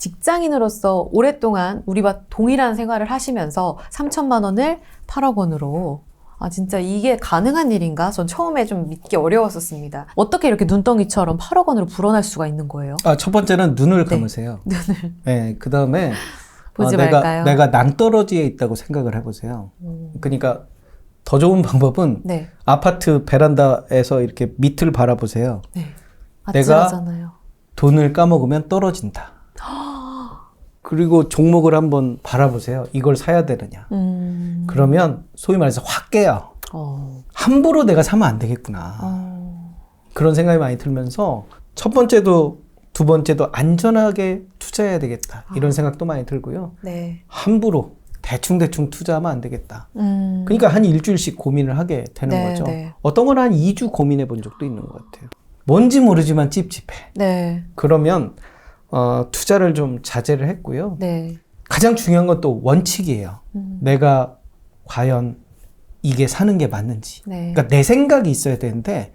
직장인으로서 오랫동안 우리와 동일한 생활을 하시면서 3천만 원을 8억 원으로 진짜 이게 가능한 일인가? 전 처음에 좀 믿기 어려웠었습니다. 어떻게 이렇게 눈덩이처럼 8억 원으로 불어날 수가 있는 거예요? 첫 번째는 눈을 감으세요. 눈을. 네, 그 다음에 보지 말까요? 내가 낭떠러지에 있다고 생각을 해보세요. 그러니까 더 좋은 방법은 네. 아파트 베란다에서 이렇게 밑을 바라보세요. 네. 내가 아찔하잖아요. 돈을 까먹으면 떨어진다. 그리고 종목을 한번 바라보세요. 이걸 사야 되느냐. 그러면 소위 말해서 확 깨요. 함부로 내가 사면 안 되겠구나. 그런 생각이 많이 들면서 첫 번째도 두 번째도 안전하게 투자해야 되겠다. 이런 생각도 많이 들고요. 네. 함부로 대충 투자하면 안 되겠다. 그러니까 한 일주일씩 고민을 하게 되는 네, 거죠. 네. 어떤 건 한 2주 고민해 본 적도 있는 것 같아요. 뭔지 모르지만 찝찝해. 네. 그러면 투자를 좀 자제를 했고요. 네. 가장 중요한 건 또 원칙이에요. 내가 과연 이게 사는 게 맞는지. 네. 그러니까 내 생각이 있어야 되는데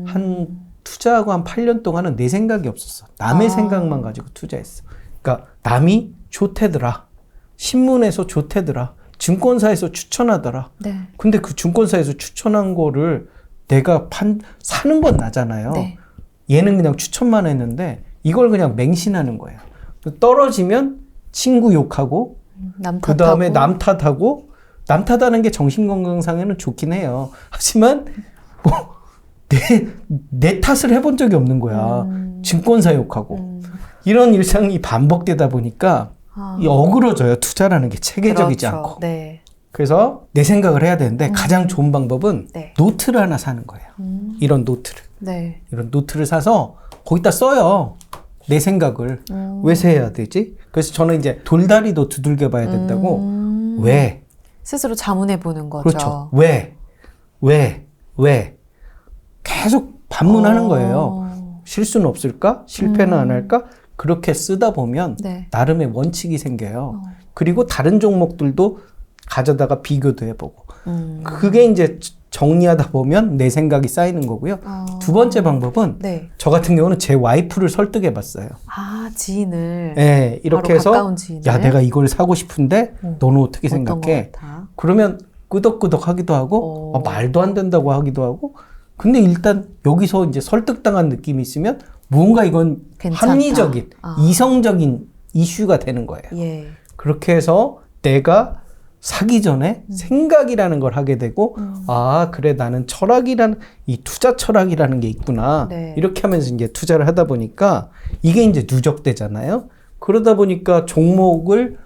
한 투자하고 한 8년 동안은 내 생각이 없었어. 남의 생각만 가지고 투자했어. 그러니까 남이 좋대더라. 신문에서 좋대더라. 증권사에서 추천하더라. 네. 근데 그 증권사에서 추천한 거를 내가 사는 건 나잖아요. 네. 얘는 그냥 추천만 했는데 이걸 그냥 맹신하는 거예요. 떨어지면 친구 욕하고 그 다음에 남 탓하고 남 탓하는 게 정신건강상에는 좋긴 해요. 하지만 뭐 내 탓을 해본 적이 없는 거야. 증권사 욕하고 이런 일상이 반복되다 보니까 이 어그러져요. 투자라는 게 체계적이지 그렇죠. 않고. 네. 그래서 내 생각을 해야 되는데 가장 좋은 방법은 네. 노트를 하나 사는 거예요. 이런 노트를. 네. 이런 노트를 사서 거기다 써요. 내 생각을. 왜 세야 되지? 그래서 저는 이제 돌다리도 두들겨 봐야 된다고. 왜? 스스로 자문해 보는 거죠. 그렇죠. 왜? 계속 반문하는 거예요. 실수는 없을까? 실패는 안 할까? 그렇게 쓰다 보면 네. 나름의 원칙이 생겨요. 그리고 다른 종목들도 가져다가 비교도 해보고. 그게 이제 정리하다 보면 내 생각이 쌓이는 거고요. 두 번째 방법은 네. 저 같은 경우는 제 와이프를 설득해 봤어요. 지인을. 네, 이렇게 해서 가까운 지인을. 야, 내가 이걸 사고 싶은데 너는 어떻게 어떤 생각해? 것 같아? 그러면 끄덕끄덕 하기도 하고 말도 안 된다고 하기도 하고. 근데 일단 여기서 이제 설득당한 느낌이 있으면 뭔가 이건 괜찮다. 합리적인, 이성적인 이슈가 되는 거예요. 예. 그렇게 해서 내가 사기 전에 생각이라는 걸 하게 되고 그래 나는 철학이라는 이 투자 철학이라는 게 있구나. 네. 이렇게 하면서 이제 투자를 하다 보니까 이게 이제 누적되잖아요. 그러다 보니까 종목을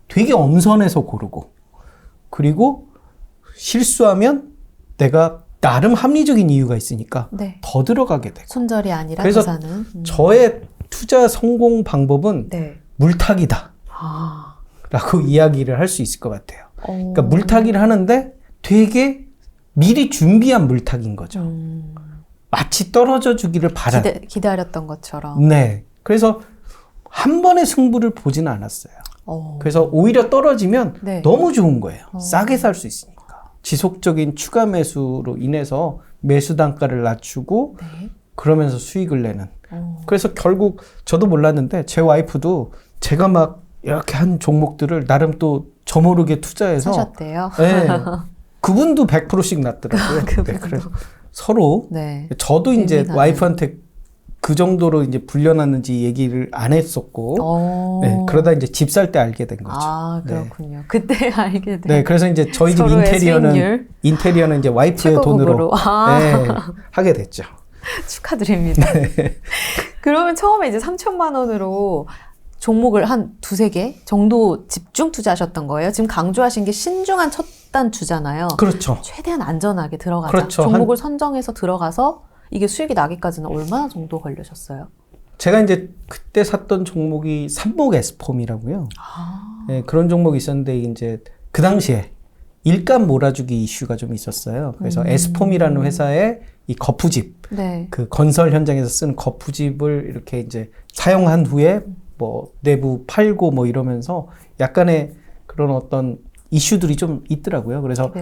되게 엄선해서 고르고 그리고 실수하면 내가 나름 합리적인 이유가 있으니까 네. 더 들어가게 되고. 손절이 아니라 그래서 부사는. 저의 투자 성공 방법은 네. 물타기다. 라고 이야기를 할 수 있을 것 같아요. 그러니까 물타기를 하는데 되게 미리 준비한 물타기인 거죠. 마치 떨어져 주기를 기다렸던 것처럼. 네. 그래서 한 번의 승부를 보지는 않았어요. 그래서 오히려 떨어지면 네. 너무 좋은 거예요. 싸게 살 수 있으니까. 지속적인 추가 매수로 인해서 매수 단가를 낮추고 네. 그러면서 수익을 내는. 그래서 결국 저도 몰랐는데 제 와이프도 제가 막 이렇게 한 종목들을 나름 또 저모르게 투자해서 사셨대요. 네. 그분도 100%씩 났더라고요. 네, 그래서 서로 네. 저도 이제 재미나네. 와이프한테 그 정도로 이제 불려놨는지 얘기를 안 했었고 네, 그러다 이제 집 살 때 알게 된 거죠. 그렇군요. 네. 그때 알게 된. 네, 그래서 이제 저희 집 인테리어는 이제 와이프의 돈으로 네, 하게 됐죠. 축하드립니다. 네. 그러면 처음에 이제 3천만 원으로 종목을 한 두세 개 정도 집중 투자하셨던 거예요? 지금 강조하신 게 신중한 첫 단추잖아요. 그렇죠. 최대한 안전하게 들어가자. 그렇죠. 종목을 선정해서 들어가서 이게 수익이 나기까지는 얼마나 정도 걸리셨어요? 제가 이제 그때 샀던 종목이 삼목 에스폼이라고요. 네, 그런 종목이 있었는데 이제 그 당시에 일감 몰아주기 이슈가 좀 있었어요. 그래서 에스폼이라는 회사의 이 거푸집, 네. 그 건설 현장에서 쓰는 거푸집을 이렇게 이제 사용한 후에 뭐 내부 팔고 뭐 이러면서 약간의 그런 어떤 이슈들이 좀 있더라고요. 그래서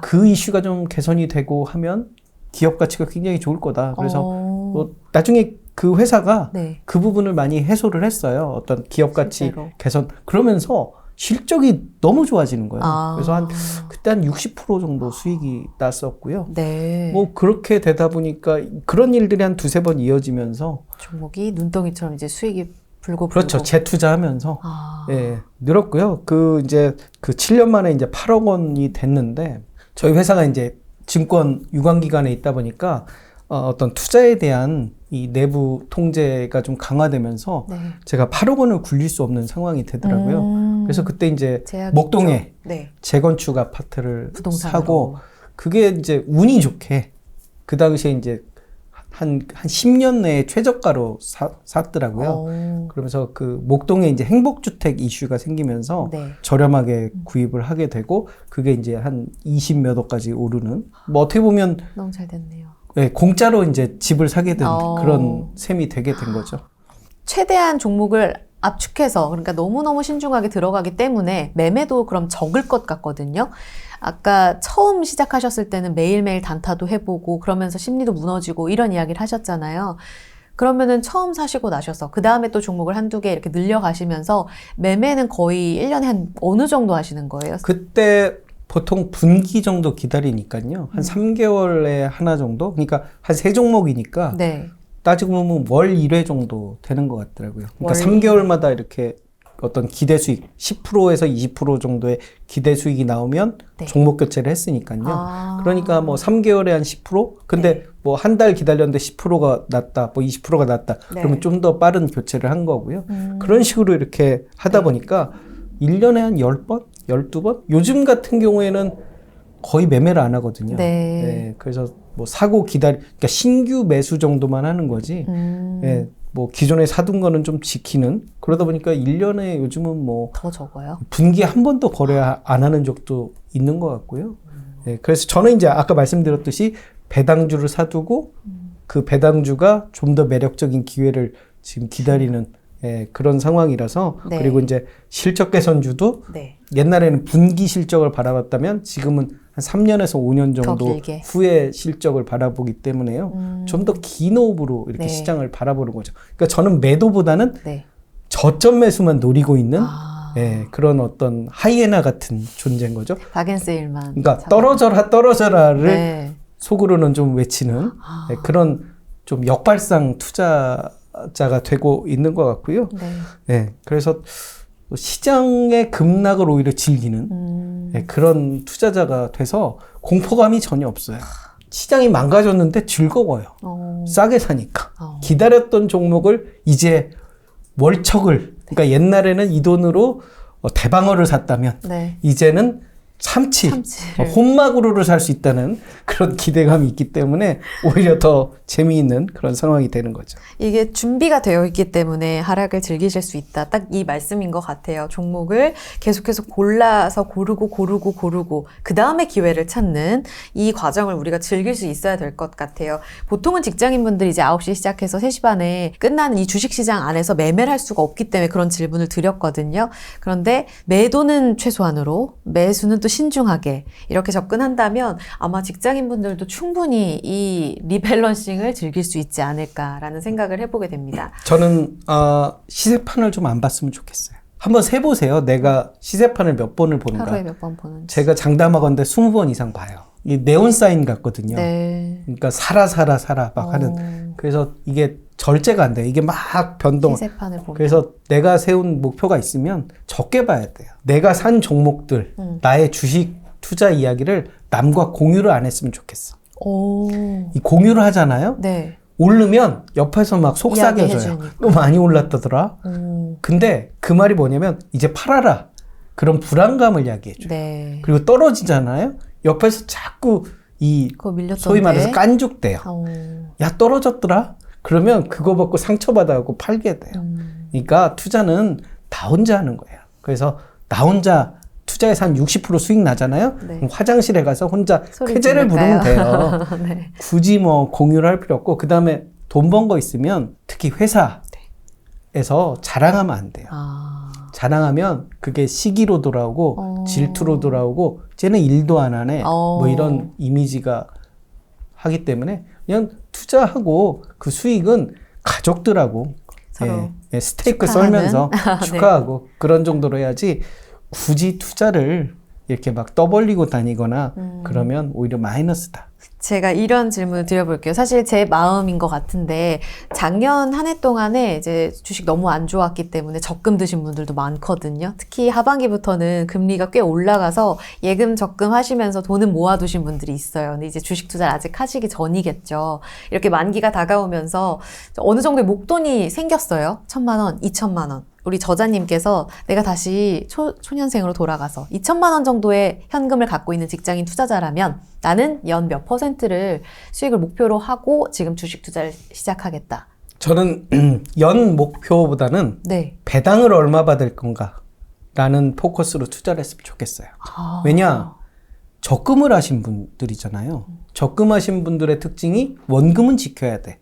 그 이슈가 좀 개선이 되고 하면 기업 가치가 굉장히 좋을 거다. 그래서 뭐 나중에 그 회사가 네. 그 부분을 많이 해소를 했어요. 어떤 기업 가치 실제로. 개선. 그러면서 실적이 너무 좋아지는 거예요. 아. 그래서 그때 한 60% 정도 수익이 났었고요. 네. 뭐 그렇게 되다 보니까 그런 일들이 한 두세 번 이어지면서 종목이 눈덩이처럼 이제 수익이 불고 그렇죠. 재투자하면서 아. 예, 늘었고요. 이제 그 7년 만에 이제 8억 원이 됐는데 저희 회사가 이제 증권 유관기관에 있다 보니까 어떤 투자에 대한 이 내부 통제가 좀 강화되면서 네. 제가 8억 원을 굴릴 수 없는 상황이 되더라고요. 그래서 그때 이제 제약이 목동에 있죠. 네. 재건축 아파트를 부동산으로. 사고 그게 이제 운이 좋게 그 당시에 이제 한 10년 내에 최저가로 샀더라고요. 그러면서 그 목동에 이제 행복주택 이슈가 생기면서 네. 저렴하게 구입을 하게 되고 그게 이제 한 20몇 억까지 오르는 뭐 어떻게 보면 너무 잘 됐네요. 네, 공짜로 이제 집을 사게 된 어. 그런 셈이 되게 된 거죠. 최대한 종목을 압축해서 그러니까 너무너무 신중하게 들어가기 때문에 매매도 그럼 적을 것 같거든요. 아까 처음 시작하셨을 때는 매일매일 단타도 해보고 그러면서 심리도 무너지고 이런 이야기를 하셨잖아요. 그러면은 처음 사시고 나셔서 그 다음에 또 종목을 한두 개 이렇게 늘려가시면서 매매는 거의 1년에 한 어느 정도 하시는 거예요? 그때 보통 분기 정도 기다리니까요. 한 3개월에 하나 정도? 그러니까 한 3종목이니까 네. 따지고 보면 월 1회 정도 되는 것 같더라고요. 그러니까 월 3개월마다 이렇게 어떤 기대 수익 10%에서 20% 정도의 기대 수익이 나오면 네. 종목 교체를 했으니까요. 아. 그러니까 뭐 3개월에 한 10%? 근데 네. 뭐 한 달 기다렸는데 10%가 났다, 뭐 20%가 났다. 네. 그러면 좀 더 빠른 교체를 한 거고요. 그런 식으로 이렇게 하다 보니까 1년에 한 10번? 12번? 요즘 같은 경우에는 거의 매매를 안 하거든요. 네. 그래서 뭐 사고 그러니까 신규 매수 정도만 하는 거지. 예, 뭐 기존에 사둔 거는 좀 지키는. 그러다 보니까 1년에 요즘은 뭐 더 적어요? 분기에 한 번도 거래 안 하는 적도 있는 것 같고요. 예, 그래서 저는 이제 아까 말씀드렸듯이 배당주를 사두고 그 배당주가 좀 더 매력적인 기회를 지금 기다리는 예, 그런 상황이라서 네. 그리고 이제 실적 개선주도 네. 옛날에는 분기 실적을 바라봤다면 지금은 한 3년에서 5년 더 정도 길게. 후에 실적을 바라보기 때문에요. 좀 더 긴 호흡으로 이렇게 네. 시장을 바라보는 거죠. 그러니까 저는 매도보다는 네. 저점 매수만 노리고 있는 아. 예, 그런 어떤 하이에나 같은 존재인 거죠. 박앤세일만. 그러니까 떨어져라를 네. 속으로는 좀 외치는 예, 그런 좀 역발상 투자자가 되고 있는 것 같고요. 네. 예, 그래서 시장의 급락을 오히려 즐기는 예, 그런 투자자가 돼서 공포감이 전혀 없어요. 시장이 망가졌는데 즐거워요. 싸게 사니까. 기다렸던 종목을 이제 월척을, 그러니까 옛날에는 이 돈으로 대방어를 샀다면 네. 이제는 참치를. 혼마구로를 살 수 있다는 그런 기대감이 있기 때문에 오히려 더 재미있는 그런 상황이 되는 거죠. 이게 준비가 되어 있기 때문에 하락을 즐기실 수 있다. 딱 이 말씀인 것 같아요. 종목을 계속해서 골라서 고르고 그 다음에 기회를 찾는 이 과정을 우리가 즐길 수 있어야 될 것 같아요. 보통은 직장인분들이 이제 9시 시작해서 3시 반에 끝나는 이 주식시장 안에서 매매를 할 수가 없기 때문에 그런 질문을 드렸거든요. 그런데 매도는 최소한으로 매수는 또 신중하게 이렇게 접근한다면 아마 직장인분들도 충분히 이 리밸런싱을 즐길 수 있지 않을까라는 생각을 해보게 됩니다. 저는 시세판을 좀 안 봤으면 좋겠어요. 한번 세보세요. 내가 시세판을 몇 번을 보는가. 하루에 몇 번 보는지. 제가 장담하건대 20번 이상 봐요. 이 네온 사인 같거든요. 네. 그러니까 사라 막 하는. 그래서 이게 절제가 안 돼요. 이게 막 변동. 시세판을 보면. 그래서 내가 세운 목표가 있으면 적게 봐야 돼요. 내가 산 종목들, 나의 주식 투자 이야기를 남과 공유를 안 했으면 좋겠어. 이 공유를 하잖아요. 네. 오르면 옆에서 막 속삭여줘요. 또 많이 올랐다더라. 근데 그 말이 뭐냐면 이제 팔아라. 그런 불안감을 이야기해줘요. 네. 그리고 떨어지잖아요. 옆에서 자꾸 소위 말해서 깐죽대요. 야 떨어졌더라. 그러면 그거 받고 상처받아갖고 팔게 돼요. 그러니까 투자는 나 혼자 하는 거예요. 그래서 나 혼자 투자해서 한 60% 수익 나잖아요. 네. 그럼 화장실에 가서 혼자 쾌재를 부르면 돼요. 네. 굳이 뭐 공유를 할 필요 없고 그 다음에 돈 번 거 있으면 특히 회사에서 자랑하면 안 돼요. 자랑하면 그게 시기로 돌아오고 질투로 돌아오고 쟤는 일도 안 하네 뭐 이런 이미지가 하기 때문에 그냥 투자하고 그 수익은 가족들하고 서로 스테이크 축하하는? 썰면서 네. 축하하고 그런 정도로 해야지 굳이 투자를 이렇게 막 떠벌리고 다니거나 그러면 오히려 마이너스다. 제가 이런 질문을 드려볼게요. 사실 제 마음인 것 같은데 작년 한 해 동안에 이제 주식 너무 안 좋았기 때문에 적금 드신 분들도 많거든요. 특히 하반기부터는 금리가 꽤 올라가서 예금 적금 하시면서 돈은 모아두신 분들이 있어요. 근데 이제 주식 투자를 아직 하시기 전이겠죠. 이렇게 만기가 다가오면서 어느 정도의 목돈이 생겼어요. 1,000만 원, 2,000만 원. 우리 저자님께서 내가 다시 초년생으로 돌아가서 2,000만 원 정도의 현금을 갖고 있는 직장인 투자자라면 나는 연 몇 %를 수익을 목표로 하고 지금 주식 투자를 시작하겠다. 저는 연 목표보다는 네. 배당을 얼마 받을 건가라는 포커스로 투자를 했으면 좋겠어요. 아. 왜냐? 적금을 하신 분들이잖아요. 적금하신 분들의 특징이 원금은 지켜야 돼.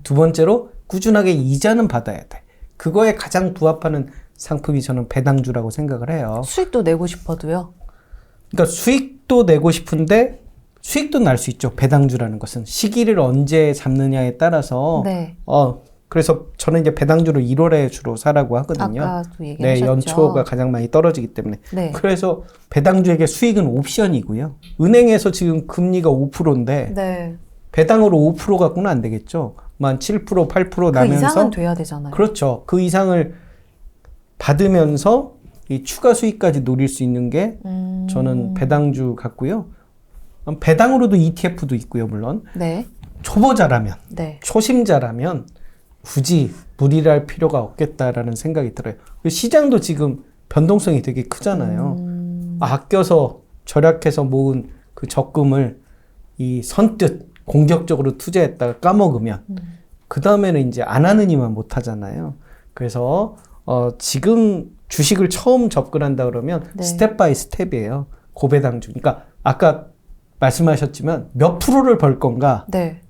두 번째로 꾸준하게 이자는 받아야 돼. 그거에 가장 부합하는 상품이 저는 배당주라고 생각을 해요. 수익도 내고 싶어도요? 그러니까 수익도 내고 싶은데 수익도 날 수 있죠. 배당주라는 것은 시기를 언제 잡느냐에 따라서 네. 그래서 저는 이제 배당주를 1월에 주로 사라고 하거든요. 아까도 얘기하셨죠. 네, 연초가 가장 많이 떨어지기 때문에. 네. 그래서 배당주에게 수익은 옵션이고요. 은행에서 지금 금리가 5%인데 네. 배당으로 5% 갖고는 안 되겠죠. 만 7%, 8% 나면서 그 이상은 돼야 되잖아요. 그렇죠. 그 이상을 받으면서 이 추가 수익까지 노릴 수 있는 게 저는 배당주 같고요. 배당으로도 ETF도 있고요, 물론. 네. 초보자라면, 네. 초심자라면 굳이 무리를 할 필요가 없겠다라는 생각이 들어요. 시장도 지금 변동성이 되게 크잖아요. 아껴서 절약해서 모은 그 적금을 이 선뜻 공격적으로 투자했다가 까먹으면 그 다음에는 이제 안 하느니만 못 하잖아요. 그래서 지금 주식을 처음 접근한다 그러면 네. 스텝 바이 스텝이에요. 고배당주. 그러니까 아까 말씀하셨지만 몇 프로를 벌 건가는 네.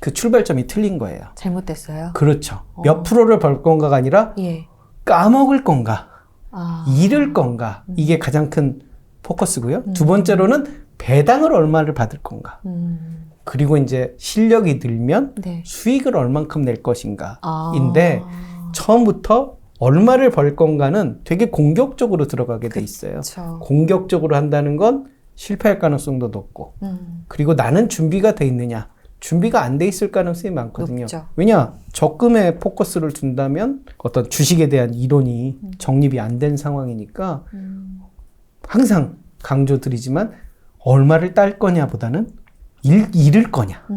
그 출발점이 틀린 거예요. 잘못됐어요? 그렇죠. 몇 프로를 벌 건가가 아니라 예. 까먹을 건가, 아. 잃을 건가. 이게 가장 큰 포커스고요. 두 번째로는 배당을 얼마를 받을 건가. 그리고 이제 실력이 늘면 네. 수익을 얼만큼 낼 것인가인데 아. 처음부터 얼마를 벌 건가는 되게 공격적으로 들어가게 돼 있어요. 그쵸. 공격적으로 한다는 건 실패할 가능성도 높고 그리고 나는 준비가 돼 있느냐. 준비가 안 돼 있을 가능성이 많거든요. 높죠. 왜냐? 적금에 포커스를 둔다면 어떤 주식에 대한 이론이 정립이 안 된 상황이니까 항상 강조드리지만 얼마를 딸 거냐보다는 잃을 거냐.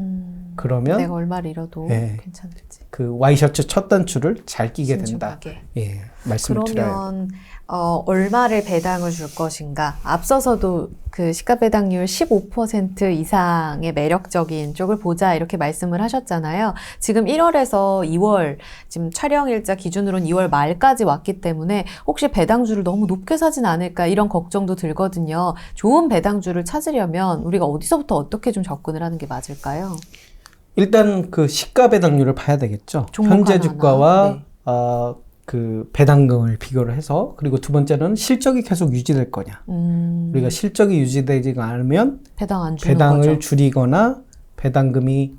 그러면 내가 얼마를 잃어도 예. 괜찮을지. 그 와이셔츠 첫 단추를 잘 끼게 된다. 신중하게. 예, 말씀을 드려요. 그러면 얼마를 배당을 줄 것인가? 앞서서도 그 시가 배당률 15% 이상의 매력적인 쪽을 보자 이렇게 말씀을 하셨잖아요. 지금 1월에서 2월 지금 촬영 일자 기준으로는 2월 말까지 왔기 때문에 혹시 배당주를 너무 높게 사진 않을까 이런 걱정도 들거든요. 좋은 배당주를 찾으려면 우리가 어디서부터 어떻게 좀 접근을 하는 게 맞을까요? 일단 그 시가 배당률을 봐야 되겠죠. 종목 현재 하나하나. 주가와 네. 그 배당금을 비교를 해서 그리고 두 번째는 실적이 계속 유지될 거냐. 우리가 실적이 유지되지 않으면 배당 안 주는 배당을 거죠. 줄이거나 배당금이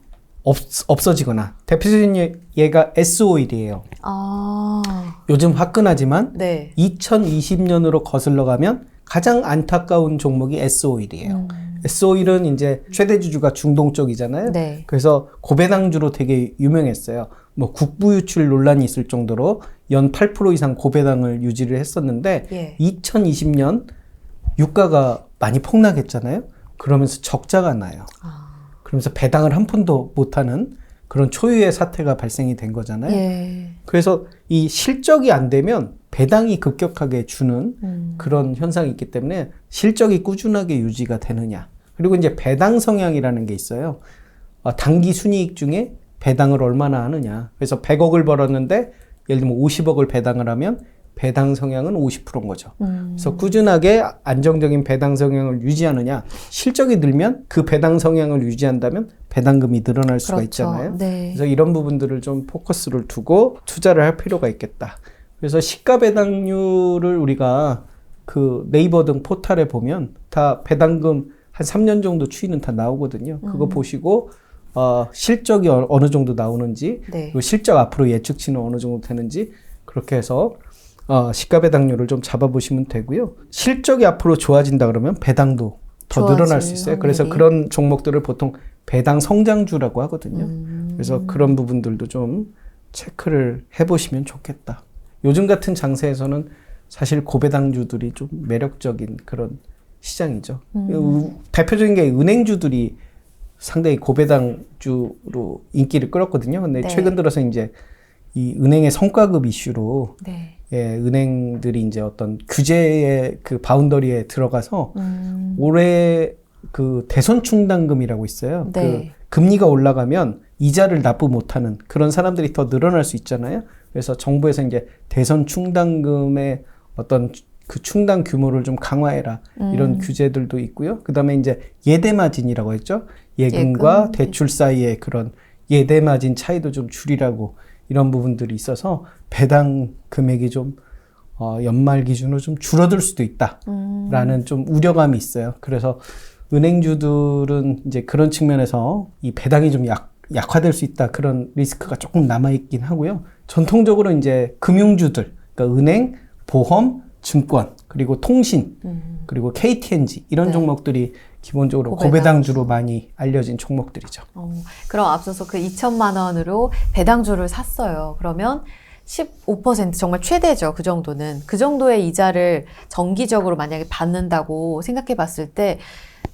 없어지거나 대표적인 예가 S-오일이에요. 아, 요즘 화끈하지만 네. 2020년으로 거슬러 가면 가장 안타까운 종목이 S-오일이에요. S-오일은 이제 최대 주주가 중동 쪽이잖아요. 네. 그래서 고배당주로 되게 유명했어요. 뭐 국부 유출 논란이 있을 정도로 연 8% 이상 고배당을 유지를 했었는데 예. 2020년 유가가 많이 폭락했잖아요. 그러면서 적자가 나요. 그러면서 배당을 한 푼도 못하는 그런 초유의 사태가 발생이 된 거잖아요. 예. 그래서 이 실적이 안 되면 배당이 급격하게 주는 그런 현상이 있기 때문에 실적이 꾸준하게 유지가 되느냐. 그리고 이제 배당 성향이라는 게 있어요. 단기 순이익 중에 배당을 얼마나 하느냐. 그래서 100억을 벌었는데 예를 들면 50억을 배당을 하면 배당 성향은 50%인 거죠. 그래서 꾸준하게 안정적인 배당 성향을 유지하느냐. 실적이 늘면 그 배당 성향을 유지한다면 배당금이 늘어날 수가 그렇죠. 있잖아요. 네. 그래서 이런 부분들을 좀 포커스를 두고 투자를 할 필요가 있겠다. 그래서 시가 배당률을 우리가 그 네이버 등 포털에 보면 다 배당금 한 3년 정도 추이는 다 나오거든요. 그거 보시고 실적이 어느 정도 나오는지, 네. 그리고 실적 앞으로 예측치는 어느 정도 되는지 그렇게 해서 시가 배당률을 좀 잡아보시면 되고요. 실적이 앞으로 좋아진다 그러면 배당도 더 늘어날 수 있어요. 확률이. 그래서 그런 종목들을 보통 배당 성장주라고 하거든요. 그래서 그런 부분들도 좀 체크를 해보시면 좋겠다. 요즘 같은 장세에서는 사실 고배당주들이 좀 매력적인 그런 시장이죠. 대표적인 게 은행주들이 상당히 고배당주로 인기를 끌었거든요. 근데 네. 최근 들어서 이제 이 은행의 성과급 이슈로 네. 예, 은행들이 이제 어떤 규제의 그 바운더리에 들어가서 올해 그 대손 충당금이라고 있어요. 네. 그 금리가 올라가면 이자를 납부 못하는 그런 사람들이 더 늘어날 수 있잖아요. 그래서 정부에서 이제 대손 충당금의 어떤 그 충당 규모를 좀 강화해라 이런 규제들도 있고요. 그다음에 이제 예대 마진이라고 했죠. 예금과 예금. 대출 사이의 그런 예대 마진 차이도 좀 줄이라고 이런 부분들이 있어서 배당 금액이 좀 연말 기준으로 좀 줄어들 수도 있다라는 좀 우려감이 있어요. 그래서 은행주들은 이제 그런 측면에서 이 배당이 좀 약화될 수 있다 그런 리스크가 조금 남아 있긴 하고요. 전통적으로 이제 금융주들, 그러니까 은행, 보험, 증권, 그리고 통신, 그리고 KTNG 이런 네. 종목들이 기본적으로 고배당주. 고배당주로 많이 알려진 종목들이죠. 그럼 앞서서 그 2천만 원으로 배당주를 샀어요. 그러면 15% 정말 최대죠. 그 정도는. 그 정도의 이자를 정기적으로 만약에 받는다고 생각해 봤을 때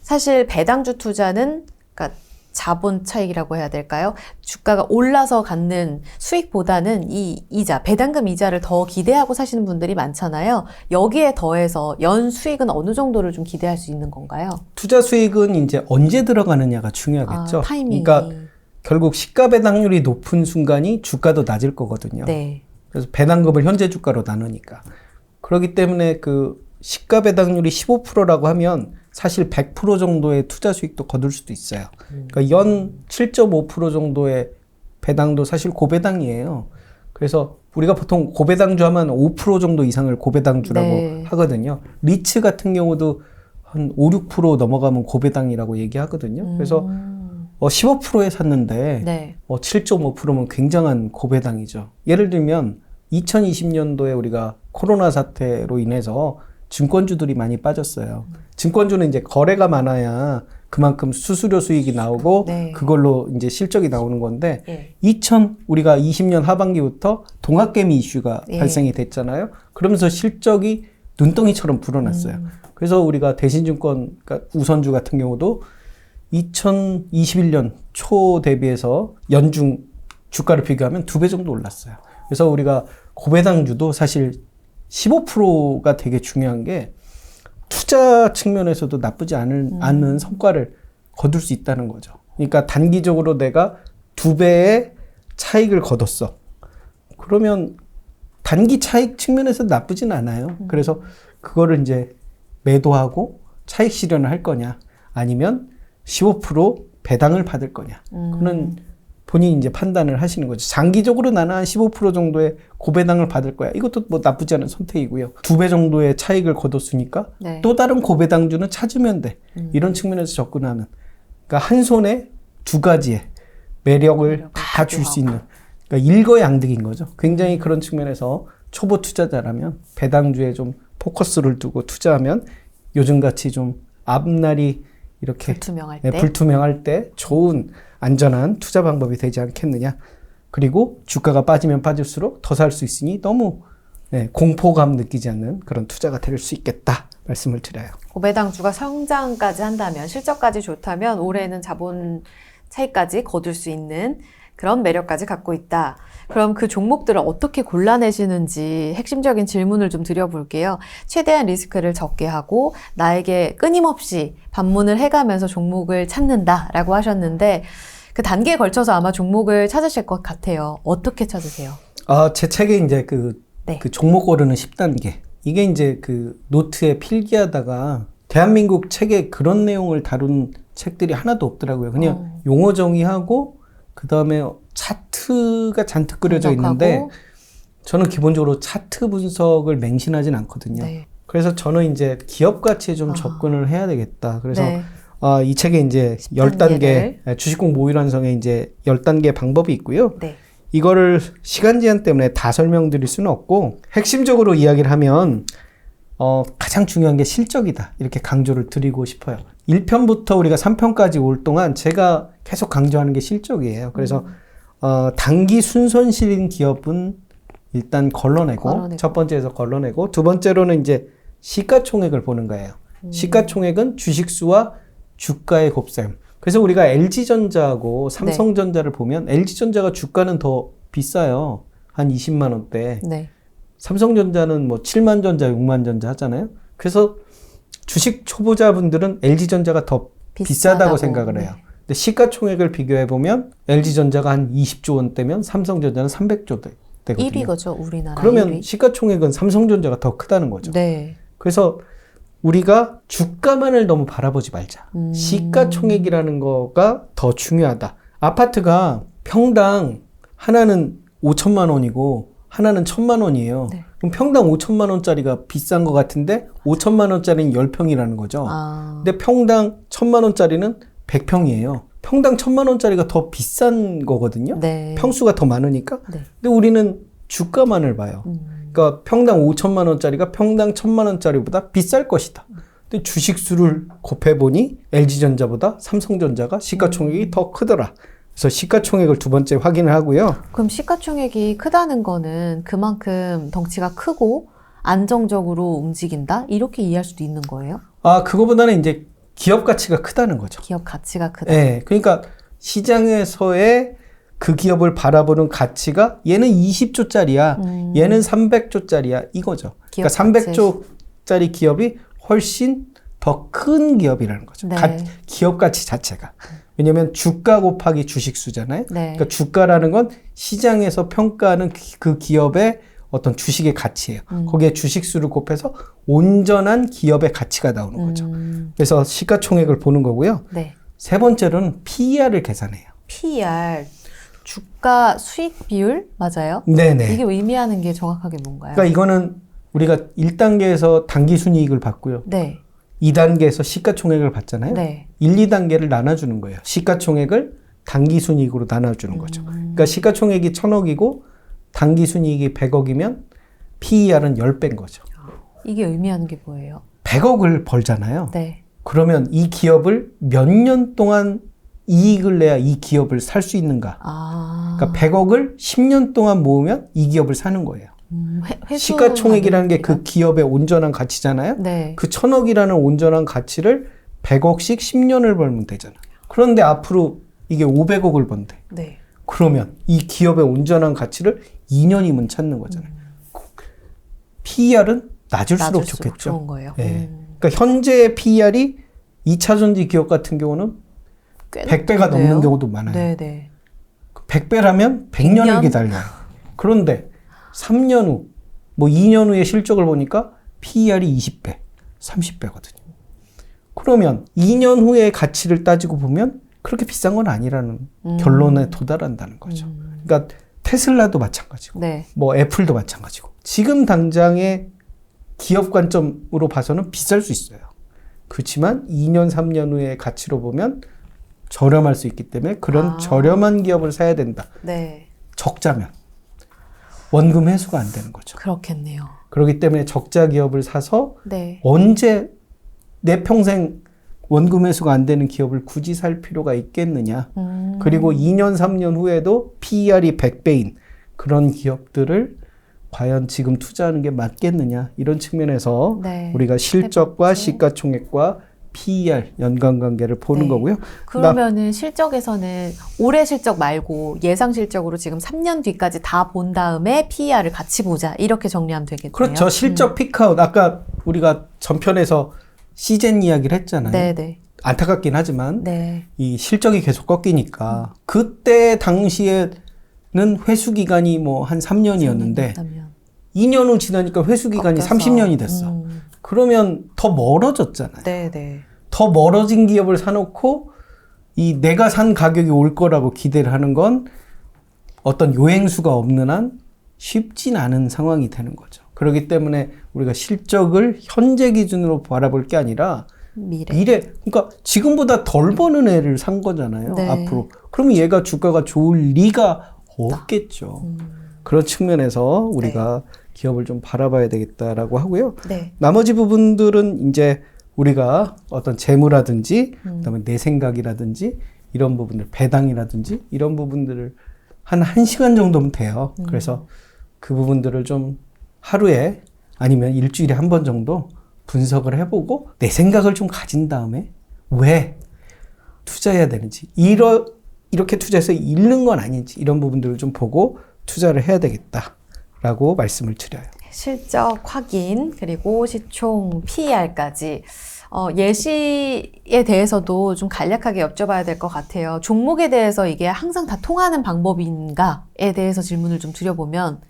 사실 배당주 투자는 그러니까 자본 차익이라고 해야 될까요? 주가가 올라서 갖는 수익보다는 이 이자, 배당금 이자를 더 기대하고 사시는 분들이 많잖아요. 여기에 더해서 연 수익은 어느 정도를 좀 기대할 수 있는 건가요? 투자 수익은 이제 언제 들어가느냐가 중요하겠죠. 타이밍이. 그러니까 결국 시가 배당률이 높은 순간이 주가도 낮을 거거든요. 네. 그래서 배당금을 현재 주가로 나누니까. 그렇기 때문에 그 시가 배당률이 15%라고 하면 사실 100% 정도의 투자 수익도 거둘 수도 있어요. 그러니까 연 7.5% 정도의 배당도 사실 고배당이에요. 그래서 우리가 보통 고배당주 하면 5% 정도 이상을 고배당주라고 네. 하거든요. 리츠 같은 경우도 한 5, 6% 넘어가면 고배당이라고 얘기하거든요. 그래서 15%에 샀는데 네. 7.5%면 굉장한 고배당이죠. 예를 들면 2020년도에 우리가 코로나 사태로 인해서 증권주들이 많이 빠졌어요. 증권주는 이제 거래가 많아야 그만큼 수수료 수익이 나오고 네. 그걸로 이제 실적이 나오는 건데 예. 우리가 20년 하반기부터 동학개미 이슈가 예. 발생이 됐잖아요. 그러면서 실적이 눈덩이처럼 불어났어요. 그래서 우리가 대신증권 그러니까 우선주 같은 경우도 2021년 초 대비해서 연중 주가를 비교하면 2배 정도 올랐어요. 그래서 우리가 고배당주도 사실 15%가 되게 중요한 게 투자 측면에서도 나쁘지 않은 성과를 거둘 수 있다는 거죠. 그러니까 단기적으로 내가 2배의 차익을 거뒀어. 그러면 단기 차익 측면에서 나쁘진 않아요. 그래서 그거를 이제 매도하고 차익 실현을 할 거냐 아니면 15% 배당을 받을 거냐. 그는 본인이 이제 판단을 하시는 거죠. 장기적으로 나는 한 15% 정도의 고배당을 받을 거야. 이것도 뭐 나쁘지 않은 선택이고요. 2배 정도의 차익을 거뒀으니까 네. 또 다른 고배당주는 찾으면 돼. 이런 측면에서 접근하는. 그러니까 한 손에 두 가지의 매력을 다 줄 수 있는. 그러니까 일거양득인 거죠. 굉장히 그런 측면에서 초보 투자자라면 배당주에 좀 포커스를 두고 투자하면 요즘같이 좀 앞날이 이렇게 불투명할 때. 불투명할 때 좋은 안전한 투자 방법이 되지 않겠느냐. 그리고 주가가 빠지면 빠질수록 더 살 수 있으니 너무 공포감 느끼지 않는 그런 투자가 될 수 있겠다 말씀을 드려요. 고배당주가 성장까지 한다면 실적까지 좋다면 올해는 자본 차익까지 거둘 수 있는 그런 매력까지 갖고 있다. 그럼 그 종목들을 어떻게 골라내시는지 핵심적인 질문을 좀 드려볼게요. 최대한 리스크를 적게 하고 나에게 끊임없이 방문을 해가면서 종목을 찾는다라고 하셨는데 그 단계에 걸쳐서 아마 종목을 찾으실 것 같아요. 어떻게 찾으세요? 제 책에 이제 그 종목 고르는 10단계. 이게 이제 그 노트에 필기하다가 대한민국 책에 그런 내용을 다룬 책들이 하나도 없더라고요. 그냥 용어 정의하고 그 다음에 차트가 잔뜩 그려져 있는데 저는 기본적으로 차트 분석을 맹신하진 않거든요. 네. 그래서 저는 이제 기업 가치에 좀 접근을 해야 되겠다. 그래서 이 책에 이제 10단계 주식공 모의 완성에 이제 10단계 방법이 있고요. 네. 이거를 시간 제한 때문에 다 설명드릴 수는 없고 핵심적으로 이야기를 하면 가장 중요한 게 실적이다. 이렇게 강조를 드리고 싶어요. 1편부터 우리가 3편까지 올 동안 제가 계속 강조하는 게 실적이에요. 그래서 단기 순손실인 기업은 일단 걸러내고 첫 번째에서 걸러내고 두 번째로는 이제 시가총액을 보는 거예요. 시가총액은 주식수와 주가의 곱셈. 그래서 우리가 LG전자하고 삼성전자를 보면 LG전자가 주가는 더 비싸요. 한 20만 원대. 네. 삼성전자는 뭐 7만 전자, 6만 전자 하잖아요. 그래서 주식 초보자분들은 LG전자가 더 비싸다고 생각을 해요. 근데 시가총액을 비교해 보면 LG전자가 한 20조 원대면 삼성전자는 300조 대거든요. 1위거죠, 우리나라. 그러면 1위. 시가총액은 삼성전자가 더 크다는 거죠. 네. 그래서 우리가 주가만을 너무 바라보지 말자. 시가총액이라는 거가 더 중요하다. 아파트가 평당 하나는 5천만 원이고 하나는 1,000만 원이에요. 네. 그럼 평당 5천만 원짜리가 비싼 것 같은데 5천만 원짜리는 10평이라는 거죠. 근데 평당 1,000만 원짜리는 100평이에요. 평당 1,000만 원짜리가 더 비싼 거거든요. 네. 평수가 더 많으니까. 네. 근데 우리는 주가만을 봐요. 그러니까 평당 5천만 원짜리가 평당 1,000만 원짜리보다 비쌀 것이다. 근데 주식수를 곱해보니 LG전자보다 삼성전자가 시가총액이 더 크더라. 그래서 시가총액을 두 번째 확인을 하고요. 그럼 시가총액이 크다는 거는 그만큼 덩치가 크고 안정적으로 움직인다? 이렇게 이해할 수도 있는 거예요? 그거보다는 이제 기업 가치가 크다는 거죠. 기업 가치가 크다. 네. 그러니까 시장에서의 그 기업을 바라보는 가치가 얘는 20조짜리야. 얘는 300조짜리야. 이거죠. 그러니까 300조짜리 기업이 훨씬 더 큰 기업이라는 거죠. 네. 기업 가치 자체가. 왜냐하면 주가 곱하기 주식수잖아요. 네. 그러니까 주가라는 건 시장에서 평가하는 그 기업의 어떤 주식의 가치예요. 거기에 주식수를 곱해서 온전한 기업의 가치가 나오는 거죠. 그래서 시가총액을 보는 거고요. 네. 세 번째로는 PER을 계산해요. PER, 주가 수익 비율 맞아요? 네네. 이게 의미하는 게 정확하게 뭔가요? 그러니까 이거는 우리가 1단계에서 단기 순이익을 받고요. 네. 2단계에서 시가총액을 받잖아요. 네. 1, 2단계를 나눠주는 거예요. 시가총액을 단기 순이익으로 나눠주는 거죠. 그러니까 시가총액이 1,000억이고 단기 순이익이 100억이면 PER은 10배인 거죠. 이게 의미하는 게 뭐예요? 100억을 벌잖아요. 네. 그러면 이 기업을 몇 년 동안 이익을 내야 이 기업을 살 수 있는가? 그러니까 100억을 10년 동안 모으면 이 기업을 사는 거예요. 시가총액이라는 게 그 기업의 온전한 가치잖아요. 네. 그 1,000억이라는 온전한 가치를 100억씩 10년을 벌면 되잖아요. 그런데 앞으로 이게 500억을 번대. 네. 그러면 이 기업의 온전한 가치를 2년이면 찾는 거잖아요. PER은 낮을수록 좋겠죠. 좋은 거예요. 네. 그러니까 현재 PER이 2차전지 기업 같은 경우는 100배가 넘는 경우도 많아요. 네네. 100배라면 100년을 기다려요. 그런데 3년 후, 뭐 2년 후의 실적을 보니까 PER이 20배, 30배거든요. 그러면 2년 후의 가치를 따지고 보면 그렇게 비싼 건 아니라는 결론에 도달한다는 거죠. 그러니까 테슬라도 마찬가지고, 네. 뭐 애플도 마찬가지고. 지금 당장의 기업 관점으로 봐서는 비쌀 수 있어요. 그렇지만 2년, 3년 후의 가치로 보면 저렴할 수 있기 때문에 그런 저렴한 기업을 사야 된다. 네. 적자면. 원금 회수가 안 되는 거죠. 그렇겠네요. 그렇기 때문에 적자 기업을 사서 네. 언제 내 평생 원금 회수가 안 되는 기업을 굳이 살 필요가 있겠느냐. 그리고 2년, 3년 후에도 PER이 100배인 그런 기업들을 과연 지금 투자하는 게 맞겠느냐. 이런 측면에서 네. 우리가 실적과 시가총액과 PER 연관관계를 보는 네. 거고요. 그러면은 실적에서는 올해 실적 말고 예상 실적으로 지금 3년 뒤까지 다 본 다음에 PER을 같이 보자. 이렇게 정리하면 되겠네요. 그렇죠. 실적 피크아웃. 아까 우리가 전편에서 시젠 이야기를 했잖아요. 네네. 안타깝긴 하지만 네. 이 실적이 계속 꺾이니까 그때 당시에는 회수 기간이 뭐 한 3년이었는데 2년 후 지나니까 회수 기간이 30년이 됐어. 그러면 더 멀어졌잖아요. 네네. 더 멀어진 기업을 사놓고 이 내가 산 가격이 올 거라고 기대를 하는 건 어떤 요행수가 없는 한 쉽진 않은 상황이 되는 거죠. 그렇기 때문에 우리가 실적을 현재 기준으로 바라볼 게 아니라 미래. 그러니까 지금보다 덜 버는 애를 산 거잖아요. 네. 앞으로. 그러면 얘가 주가가 좋을 리가 없겠죠. 그런 측면에서 우리가 기업을 좀 바라봐야 되겠다라고 하고요. 네. 나머지 부분들은 이제 우리가 어떤 재무라든지 그다음에 내 생각이라든지 이런 부분들, 배당이라든지 이런 부분들을 한 1시간 정도면 돼요. 그래서 그 부분들을 좀 하루에 아니면 일주일에 한 번 정도 분석을 해보고 내 생각을 좀 가진 다음에 왜 투자해야 되는지, 이렇게 투자해서 잃는 건 아닌지 이런 부분들을 좀 보고 투자를 해야 되겠다라고 말씀을 드려요. 실적 확인, 그리고 시총 PER까지. 예시에 대해서도 좀 간략하게 여쭤봐야 될 것 같아요. 종목에 대해서 이게 항상 다 통하는 방법인가에 대해서 질문을 좀 드려보면.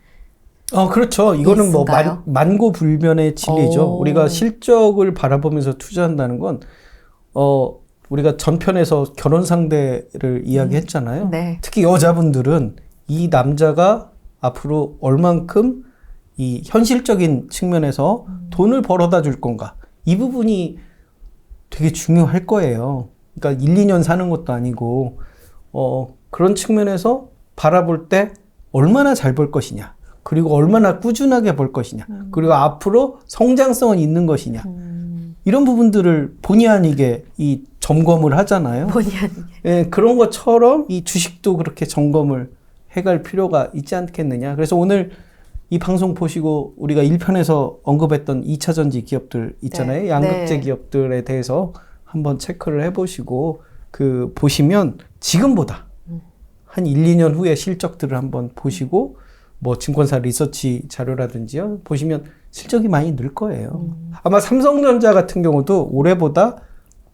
그렇죠. 이거는 뭐 있을까요? 만고불변의 진리죠. 우리가 실적을 바라보면서 투자한다는 건, 우리가 전편에서 결혼 상대를 이야기했잖아요. 네. 특히 여자분들은 이 남자가 앞으로 얼만큼 이 현실적인 측면에서 돈을 벌어다 줄 건가. 이 부분이 되게 중요할 거예요. 그러니까 1, 2년 사는 것도 아니고, 그런 측면에서 바라볼 때 얼마나 잘 벌 것이냐. 그리고 얼마나 꾸준하게 벌 것이냐. 그리고 앞으로 성장성은 있는 것이냐. 이런 부분들을 본의 아니게 이 점검을 하잖아요. 본의 아니게. 예, 그런 것처럼 이 주식도 그렇게 점검을 해갈 필요가 있지 않겠느냐. 그래서 오늘 이 방송 보시고 우리가 1편에서 언급했던 2차전지 기업들 있잖아요. 네. 양극재 네. 기업들에 대해서 한번 체크를 해보시고 보시면 지금보다 한 1, 2년 후에 실적들을 한번 보시고 뭐 증권사 리서치 자료라든지요. 보시면 실적이 많이 늘 거예요. 아마 삼성전자 같은 경우도 올해보다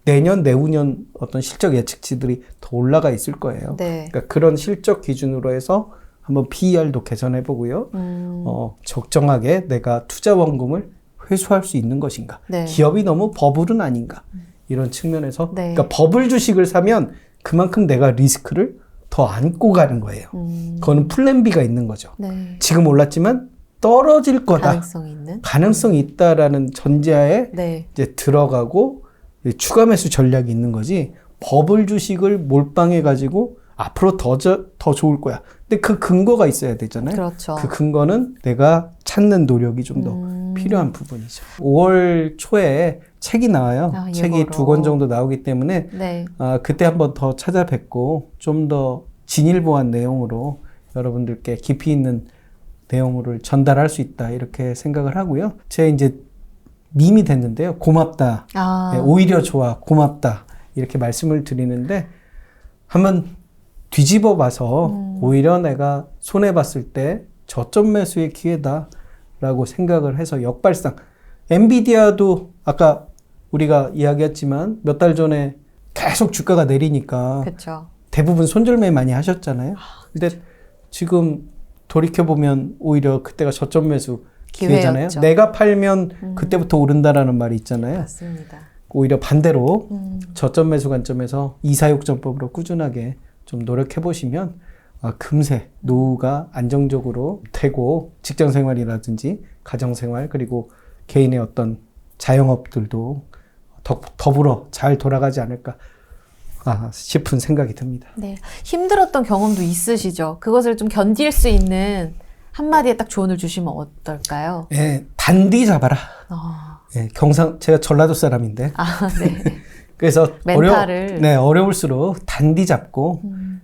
내년, 내후년 어떤 실적 예측치들이 더 올라가 있을 거예요. 네. 그러니까 그런 실적 기준으로 해서 한번 PER도 개선해 보고요. 적정하게 내가 투자 원금을 회수할 수 있는 것인가. 네. 기업이 너무 버블은 아닌가. 이런 측면에서. 네. 그러니까 버블 주식을 사면 그만큼 내가 리스크를 더 안고 가는 거예요. 그거는 플랜 B가 있는 거죠. 네. 지금 올랐지만 떨어질 거다. 가능성이 있는. 가능성이 있다라는 전제하에 네. 이제 들어가고 추가 매수 전략이 있는 거지. 버블 주식을 몰빵해 가지고 앞으로 더 좋을 거야. 근데 그 근거가 있어야 되잖아요. 그렇죠. 그 근거는 내가 찾는 노력이 좀 더 필요한 부분이죠. 5월 초에 책이 나와요. 책이 예고로. 2권 정도 나오기 때문에 네. 그때 한번 더 찾아뵙고 좀 더 진일보한 내용으로 여러분들께 깊이 있는 내용을 전달할 수 있다 이렇게 생각을 하고요. 제가 이제 밈이 됐는데요. 고맙다. 네, 오히려 좋아. 고맙다. 이렇게 말씀을 드리는데 한번 뒤집어 봐서 오히려 내가 손해봤을 때 저점 매수의 기회다라고 생각을 해서 역발상. 엔비디아도 아까 우리가 이야기했지만 몇 달 전에 계속 주가가 내리니까 그렇죠. 대부분 손절매 많이 하셨잖아요. 근데 지금 돌이켜보면 오히려 그때가 저점 매수 기회잖아요. 기회였죠. 내가 팔면 그때부터 오른다라는 말이 있잖아요. 맞습니다. 오히려 반대로 저점 매수 관점에서 246전법으로 꾸준하게 좀 노력해 보시면 금세 노후가 안정적으로 되고 직장 생활이라든지 가정 생활 그리고 개인의 어떤 자영업들도 더불어 잘 돌아가지 않을까 싶은 생각이 듭니다. 네. 힘들었던 경험도 있으시죠? 그것을 좀 견딜 수 있는 한마디에 딱 조언을 주시면 어떨까요? 예, 단디 잡아라. 예, 제가 전라도 사람인데. 네. 그래서 멘탈을. 어려울수록 단디 잡고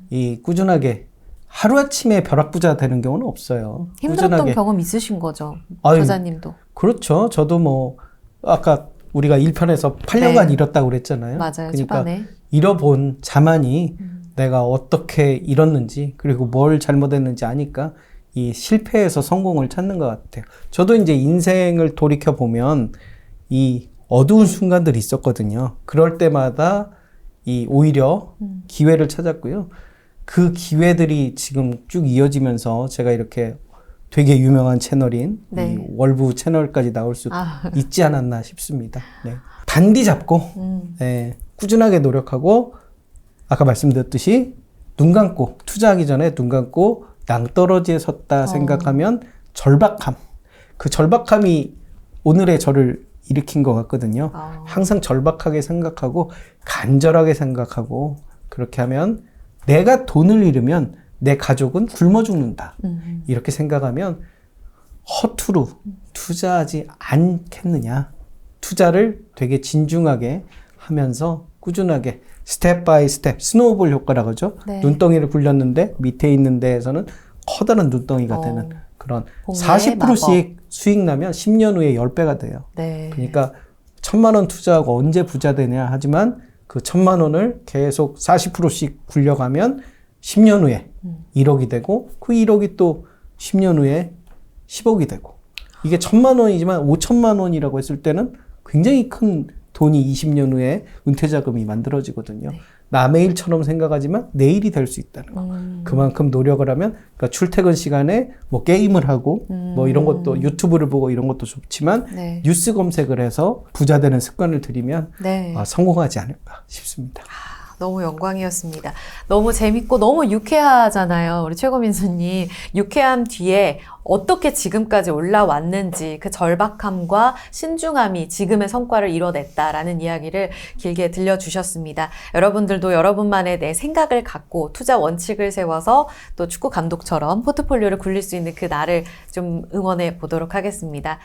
이 꾸준하게 하루아침에 벼락부자 되는 경우는 없어요. 힘들었던 꾸준하게. 경험 있으신 거죠? 아유, 저자님도. 그렇죠. 저도 뭐 아까 우리가 1편에서 8년간 네. 잃었다고 그랬잖아요. 맞아요. 그러니까 초반에. 잃어본 자만이 내가 어떻게 잃었는지 그리고 뭘 잘못했는지 아니까 이 실패에서 성공을 찾는 것 같아요. 저도 이제 인생을 돌이켜 보면 이 어두운 순간들이 있었거든요. 그럴 때마다 이 오히려 기회를 찾았고요. 그 기회들이 지금 쭉 이어지면서 제가 이렇게 되게 유명한 채널인 네. 이 월부 채널까지 나올 수 있지 않았나 싶습니다. 네. 단디 잡고 네, 꾸준하게 노력하고 아까 말씀드렸듯이 눈 감고 투자하기 전에 눈 감고 낭떠러지에 섰다 생각하면 절박함. 그 절박함이 오늘의 저를 일으킨 것 같거든요. 항상 절박하게 생각하고 간절하게 생각하고 그렇게 하면 내가 돈을 잃으면 내 가족은 굶어 죽는다. 이렇게 생각하면 허투루 투자하지 않겠느냐. 투자를 되게 진중하게 하면서 꾸준하게 스텝 바이 스텝 스노우볼 효과라고 하죠. 네. 눈덩이를 굴렸는데 밑에 있는 데에서는 커다란 눈덩이가 되는 그런 40%씩 수익 나면 10년 후에 10배가 돼요. 네. 그러니까 1,000만 원 투자하고 언제 부자 되냐 하지만 그 1,000만 원을 계속 40%씩 굴려가면 10년 후에 1억이 되고 그 1억이 또 10년 후에 10억이 되고 이게 1,000만 원이지만 5천만 원이라고 했을 때는 굉장히 큰 돈이 20년 후에 은퇴자금이 만들어지거든요. 네. 남의 일처럼 생각하지만 내일이 될 수 있다는 거. 그만큼 노력을 하면 그러니까 출퇴근 시간에 뭐 게임을 하고 뭐 이런 것도 유튜브를 보고 이런 것도 좋지만 네. 뉴스 검색을 해서 부자 되는 습관을 들이면 네. 성공하지 않을까 싶습니다. 너무 영광이었습니다. 너무 재밌고 너무 유쾌하잖아요. 우리 최고민수님. 유쾌함 뒤에 어떻게 지금까지 올라왔는지 그 절박함과 신중함이 지금의 성과를 이뤄냈다라는 이야기를 길게 들려주셨습니다. 여러분들도 여러분만의 내 생각을 갖고 투자 원칙을 세워서 또 축구 감독처럼 포트폴리오를 굴릴 수 있는 그 날을 좀 응원해 보도록 하겠습니다.